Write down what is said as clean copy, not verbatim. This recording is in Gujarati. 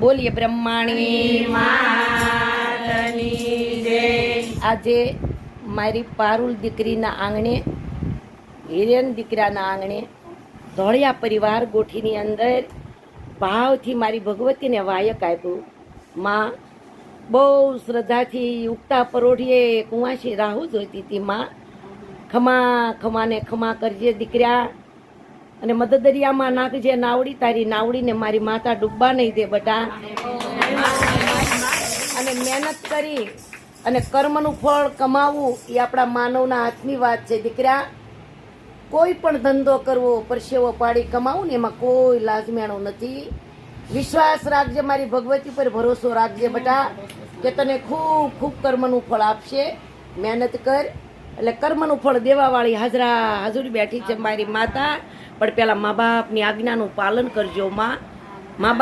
બોલીએ બ્રહ્માણી માતની જય. આજે મારી પારુલ દીકરીના આંગણે, હિરેન દીકરાના આંગણે ધોળિયા પરિવાર ગોઠીની અંદર ભાવથી મારી ભગવતીને વાયક આપ્યું. માં બહુ શ્રદ્ધાથી ઉગતા પરોઢીએ કુંવાસી રાહુ જોઈતી હતી. માં ખમા ખમાને ખમા કરજે દીકરા, અને મદદરિયામાં નાખજે નાવડી, તારી નાવડીને મારી માતા ડૂબવા નહીં દે બટા. અને મહેનત કરી અને કર્મનું ફળ કમાવવું એ આપણા માનવના હાથની વાત છે દીકરા. કોઈ પણ ધંધો કરવો, પરસેવો પાડી કમાવું ને એમાં કોઈ લાજમેણું નથી. વિશ્વાસ રાખજે, મારી ભગવતી પર ભરોસો રાખજે બટા, કે તને ખૂબ ખૂબ કર્મનું ફળ આપશે. મહેનત કર એટલે કર્મનું ફળ દેવાવાળી હાજરા હાજરી બેઠી છે મારી માતા. પણ પેલા મા બાપની આજ્ઞાનું પાલન કરજો માં. મા બાપ